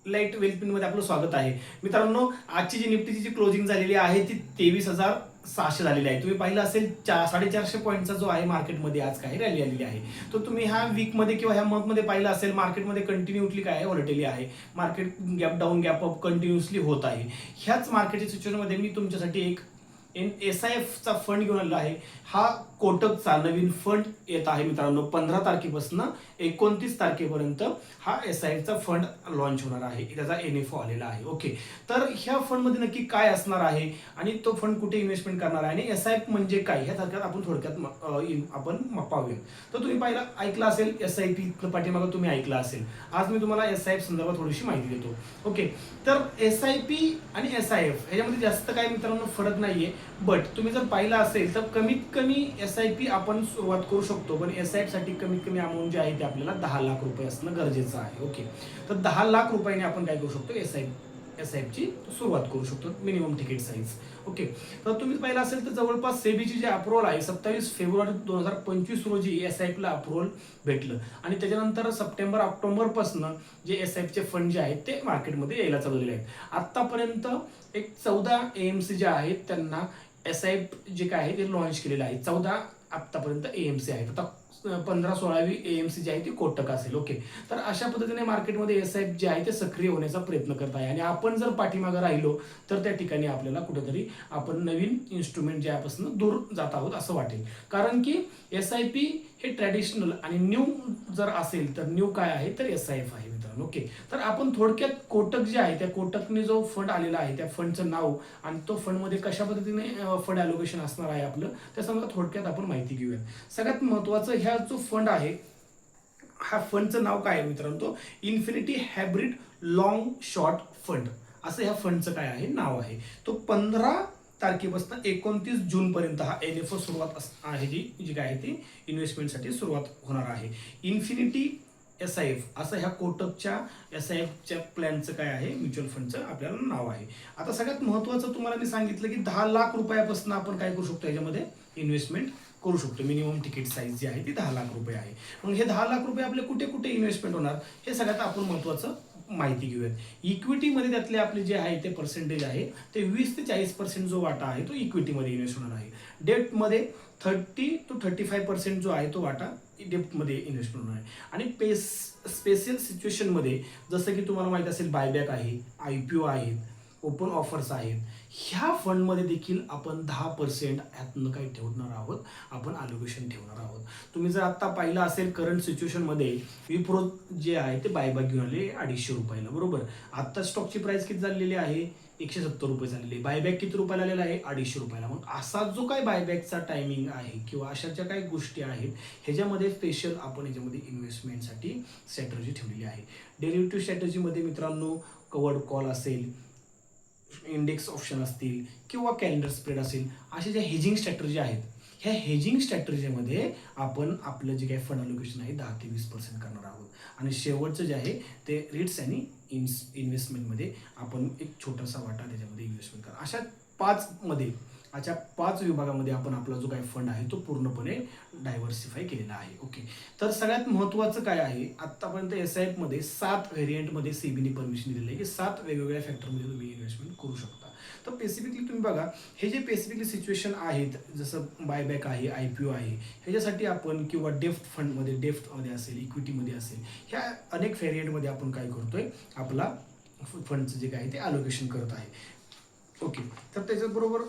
Light वेल्थमध्ये आपलं स्वागत आहे. मित्रांनो, आजची जी निफ्टीची जी क्लोजिंग झालेली आहे ती 23,600 झालेली आहे. तुम्ही पाहिलं असेल 450 पॉईंटचा जो आहे मार्केटमध्ये आज काही रॅली आलेली आहे. तो तुम्ही ह्या वीकमध्ये किंवा ह्या मंथमध्ये पाहिलं असेल, मार्केटमध्ये कंटिन्युअसली काय आहे, व्हॉलेटिलिटी आहे. Market gap down gap up continuously होत आहे. ह्याच मार्केटच्या सिच्युएशनमध्ये मी तुमच्यासाठी एक SIF चा फंड घेऊन आलेला आहे. हा कोटकचा नवीन फंड येत आहे मित्रांनो. 15 तारखेपासून 29 तारखेपर्यंत हा SIF चा फंड लॉन्च होणार आहे. त्याचा NFO आलेला आहे. ओके, तर ह्या फंड मध्ये नक्की काय असणार आहे आणि तो फंड कुठे इन्व्हेस्टमेंट करणार आहे आणि SIF म्हणजे काय, ह्या सारख्यात आपण थोडक्यात आपण पाहूया. तर तुम्ही पहिला ऐकलं असेल SIP पाठीमागं तुम्ही ऐकलं असेल. आज मी तुम्हाला SIF संदर्भात थोडीशी माहिती देतो. ओके, तर SIP आणि SIF ह्याच्यामध्ये जास्त काय मित्रांनो फरक नाहीये. बट तुम्ही जर पाहिलं असेल तर कमीत कमी SIP आपण सुरुवात करू शकतो, पण SIF साठी कमीत कमी अमाऊंट जे आहे ते आपल्याला 10 लाख रुपये असणं गरजेचं आहे. ओके, तर 10 लाख रुपयाने आपण काय करू शकतो, SIP ची सुरुवात करू शकतो, मिनिमम तिकीट साईज. ओके, तर तुम्ही पाहिलं असेल तर जवळपास सेबीची जी अप्रुव्हल आहे 27 फेब्रुवारी 2025 रोजी SIP ला अप्रुव्हल भेटलं आणि त्याच्यानंतर सप्टेंबर ऑक्टोबर पासून जे SIP चे फंड जे आहेत ते मार्केटमध्ये यायला चालू झालेले आहेत. आतापर्यंत एक 14 AMC जे आहेत त्यांना SIP जे काय आहे ते लॉन्च केलेलं आहे. 14 आतापर्यंत AMC आहेत. आता 15-16वी AMC जी आहे ती कोटक असेल. ओके, तर अशा पद्धतीने मार्केटमध्ये SIP जे आहे ते सक्रिय होण्याचा प्रयत्न करत आहे आणि आपण जर पाठीमागे राहिलो तर त्या ठिकाणी आपल्याला कुठेतरी आपण नवीन इन्स्ट्रुमेंट ज्यापासून दूर जात आहोत असं वाटेल. कारण की SIP हे ट्रॅडिशनल आणि न्यू जर असेल तर न्यू काय आहे तर SIF आहे मित्रांनो. ओके, तर आपण थोडक्यात कोटक जे आहे त्या कोटकने जो फंड आलेला आहे त्या फंडचं नाव आणि तो फंडमध्ये कशा पद्धतीने फंड अलोकेशन असणार आहे आपलं त्या संदर्भात थोडक्यात आपण माहिती घेऊया. सगळ्यात महत्त्वाचं ह्या जो फंड आहे ह्या फंडचं नाव काय आहे मित्रांनो, तो infinity hybrid long short fund असं ह्या फंडचं काय आहे नाव आहे. तो 15 तारखेपासून 29 जून पर्यंत हा NFO सुरुवात आहे जी काय आहे ती इन्व्हेस्टमेंटसाठी सुरुवात होणार आहे. इन्फिनिटी SIF असं ह्या कोटकच्या SIF च्या प्लॅनचं काय आहे, म्युच्युअल फंडचं आपल्याला नाव आहे. आता सगळ्यात महत्त्वाचं तुम्हाला मी सांगितलं की 10 लाख रुपयापासून आपण काय करू शकतो, याच्यामध्ये इन्व्हेस्टमेंट करू शकतो. मिनिमम तिकीट साईज जी आहे ती 10 लाख रुपये आहे. मग हे 10 लाख रुपये आपले कुठे कुठे इन्व्हेस्टमेंट होणार हे सगळ्यात आपण महत्त्वाचं माहिती घेऊयात. इक्विटीमध्ये त्यातले आपले जे आहे ते पर्सेंटेज आहे ते 20 ते 40% जो वाटा आहे तो इक्विटीमध्ये इन्व्हेस्ट होणार आहे. डेप्टमध्ये 30 to 35% जो आहे तो वाटा डेप्टमध्ये इन्व्हेस्ट होणार आहे. आणि स्पेशल सिच्युएशनमध्ये जसं की तुम्हाला माहिती असेल बायबॅक आहे, IPO आहेत, ओपन ऑफर्स आहेत, ह्या फंडमध्ये देखील आपण 10% ह्यातनं काही ठेवणार आहोत, आपण अलोकेशन ठेवणार आहोत. तुम्ही जर आता पाहिलं असेल करंट सिच्युएशनमध्ये विप्रो जे आहे ते बायबॅक घेऊन आले 250 रुपयाला, बरोबर. आता स्टॉकची प्राइस किती झालेली आहे, 170 रुपये झालेली आहे. बायबॅक किती रुपयाला आलेला आहे, 250 रुपयाला. मग असा जो काय बायबॅकचा टायमिंग आहे किंवा अशा ज्या काही गोष्टी आहेत ह्याच्यामध्ये स्पेशल आपण ह्याच्यामध्ये इन्व्हेस्टमेंटसाठी स्ट्रॅटर्जी ठेवलेली आहे. डेरिव्हेटिव्ह स्ट्रॅटर्जीमध्ये मित्रांनो कवर्ड कॉल असेल, इंडेक्स ऑप्शन असतील किंवा कॅलेंडर स्प्रेड असेल, अशा ज्या हेजिंग स्ट्रॅटर्जी आहेत ह्या हेजिंग स्ट्रॅटर्जीमध्ये आपण आपलं जे काही फंड अलोकेशन आहे 10 ते 20% करणार आहोत. आणि शेवटचं जे आहे ते रिट्स आणि इन्व्हेस्टमेंटमध्ये आपण एक छोटासा वाटा त्याच्यामध्ये इन्व्हेस्टमेंट करा. अशा 5 विभागामध्ये आपण आपला जो काही फंड आहे तो पूर्णपणे डायव्हर्सिफाय केलेला आहे. ओके, तर सगळ्यात महत्त्वाचं काय आहे, आतापर्यंत SIF मध्ये 7 व्हेरियंटमध्ये सेबीने परमिशन दिलेली आहे की 7 वेगवेगळ्या फॅक्टरमध्ये तुम्ही इन्व्हेस्टमेंट करू शकता. तर बेसिकली तुम्ही बघा हे जे बेसिकली सिच्युएशन आहेत जसं बायबॅक आहे, IPO आहे, ह्याच्यासाठी आपण किंवा डेफ्टमध्ये असेल, इक्विटीमध्ये असेल, ह्या अनेक व्हेरियंटमध्ये आपण काय करतोय, आपला फंडचं जे काय ते अलोकेशन करत आहे. ओके, तर त्याच्याबरोबर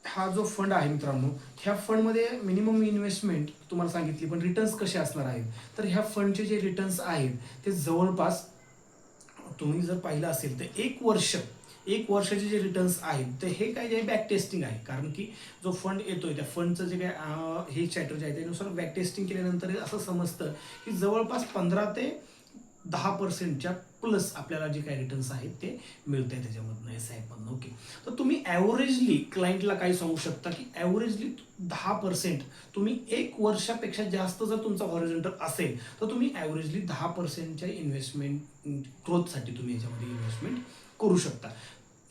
हा जो फंड आहे मित्रांनो ह्या फंडमध्ये मिनिमम इन्व्हेस्टमेंट तुम्हाला सांगितली, पण रिटर्न्स कसे असणार आहेत तर ह्या फंडचे जे रिटर्न्स आहेत ते जवळपास तुम्ही जर पाहिलं असेल तर एक वर्षाचे जे रिटर्न्स आहेत तर हे काय जे बॅक टेस्टिंग आहे. कारण की जो फंड येतोय त्या फंडचं जे काय हे स्ट्रॅटर्जी आहे त्यानुसार बॅक टेस्टिंग केल्यानंतर असं समजतं की जवळपास 15 ते 10% प्लस आपल्याला जे काही रिटर्न्स आहेत ते मिळत आहे त्याच्यामधनं SIF मधनं. ओके, तर तुम्ही ॲव्हरेजली क्लायंटला काय सांगू शकता की ॲव्हरेजली 10% तुम्ही 1 वर्षापेक्षा जास्त जर तुमचा हॉरिझॉन्टल असेल तर तुम्ही ॲव्हरेजली 10%च्या इन्व्हेस्टमेंट ग्रोथसाठी तुम्ही याच्यामध्ये इन्व्हेस्टमेंट करू शकता.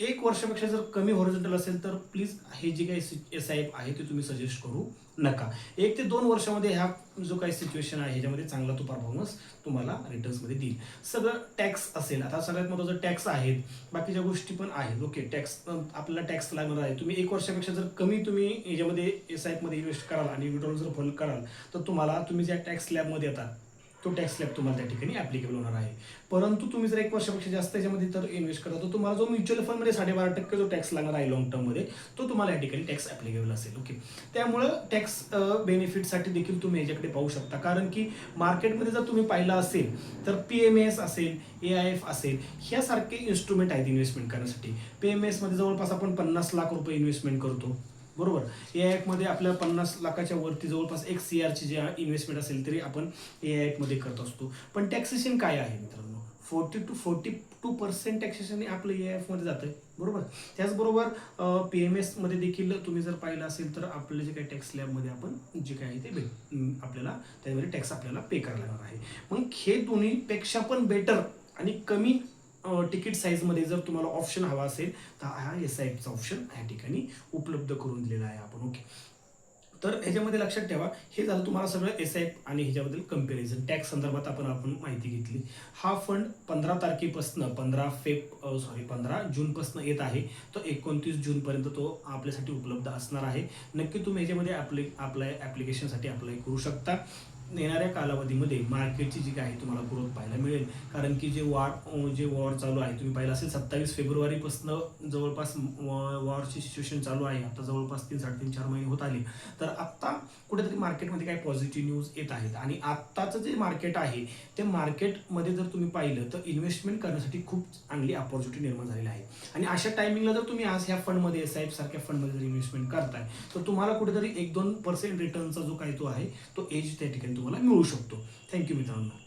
1 वर्षापेक्षा जर कमी हॉरिझॉन्टल असेल तर प्लीज हे जे काही SIP आहे ते तुम्ही सजेस्ट करू नका. 1 ते 2 वर्षामध्ये ह्या जो काही सिच्युएशन आहे ह्याच्यामध्ये चांगला तो परफॉर्मन्स तुम्हाला रिटर्न्समध्ये देईल. सगळं टॅक्स असेल, आता सगळ्यात महत्त्वाचं टॅक्स आहेत, बाकीच्या गोष्टी पण आहेत. ओके, टॅक्स आपल्याला टॅक्स लागणार आहे. तुम्ही 1 वर्षापेक्षा जर कमी तुम्ही याच्यामध्ये SIP मध्ये इन्व्हेस्ट कराल आणि विड्रॉल जर फॉल कराल तर तुम्हाला तुम्ही ज्या टॅक्स स्लॅबमध्ये येतात तो टॅक्स स्लॅब तुम्हाला त्या ठिकाणी ऍप्लिकेबल होणार आहे. परंतु तुम्ही जर 1 वर्षापेक्षा जास्त याच्यामध्ये तर इन्व्हेस्ट करा तर तुम्हाला जो म्युच्युअल फंडमध्ये 12.5% जो टॅक्स लागणार आहे लॉंग टर्ममध्ये तो तुम्हाला या ठिकाणी टॅक्स ऍप्लिकेबल असेल. ओके, त्यामुळं टॅक्स बेनिफिटसाठी देखील तुम्ही याच्याकडे पाहू शकता. कारण की मार्केटमध्ये जर तुम्ही पाहिलं असेल तर PMS असेल, AIF असेल, ह्यासारखे इन्स्ट्रुमेंट आहेत इन्व्हेस्टमेंट करण्यासाठी. PMS मध्ये जवळपास आपण 50 लाख रुपये इन्व्हेस्टमेंट करतो, बरोबर. AIF मध्ये आपल्याला 50 लाखाच्या वरती जवळपास 1 CR ची जे इन्व्हेस्टमेंट असेल तरी आपण AIF मध्ये करत असतो. पण टॅक्सेशन काय आहे मित्रांनो, 40 to 42% टॅक्सेशन हे आपलं AIF मध्ये जातं, बरोबर. त्याचबरोबर PMS मध्ये देखील तुम्ही जर पाहिलं असेल तर आपलं जे काही टॅक्स स्लॅबमध्ये आपण जे काही आहे ते आपल्याला त्यामध्ये टॅक्स आपल्याला पे करायला लागणार आहे. मग हे दोन्हीपेक्षा पण बेटर आणि कमी तिकीट साईजमध्ये जर तुम्हाला ऑप्शन हवा असेल तर हा SIPचा ऑप्शन या ठिकाणी उपलब्ध करून दिलेला आहे आपण. ओके, तर ह्याच्यामध्ये लक्षात ठेवा, हे झालं तुम्हाला सगळं SIP आणि ह्याच्याबद्दल कंपॅरिझन. टॅक्स संदर्भात आपण माहिती घेतली. हा फंड 15 तारखेपासून 15 जूनपासून येत आहे. तो 29 जूनपर्यंत तो आपल्यासाठी उपलब्ध असणार आहे. नक्की तुम्ही ह्याच्यामध्ये ॲप्लिकेशनसाठी अप्लाय करू शकता. येणाऱ्या कालावधीमध्ये मार्केटची जी काही तुम्हाला ग्रोथ पाहायला मिळेल. कारण की जे वॉर चालू आहे, तुम्ही पाहिलं असेल 27 फेब्रुवारीपासून जवळपास वॉरची सिच्युएशन चालू आहे. आता जवळपास 3-4 महिने होत आले. तर आत्ता कुठेतरी मार्केटमध्ये काही पॉझिटिव्ह न्यूज येत आहेत आणि आत्ताचं जे मार्केट आहे ते मार्केटमध्ये जर तुम्ही पाहिलं तर इन्व्हेस्टमेंट करण्यासाठी खूप चांगली अपॉर्च्युनिटी निर्माण झालेली आहे. आणि अशा टायमिंगला जर तुम्ही आज ह्या फंडमध्ये SIP सारख्या फंडमध्ये जर इन्व्हेस्टमेंट करताय तर तुम्हाला कुठेतरी 1-2% रिटर्नचा जो काही तो आहे तो एज त्या ठिकाणी तुम्हाला मिळू शकतो. थँक्यू मित्रांनो.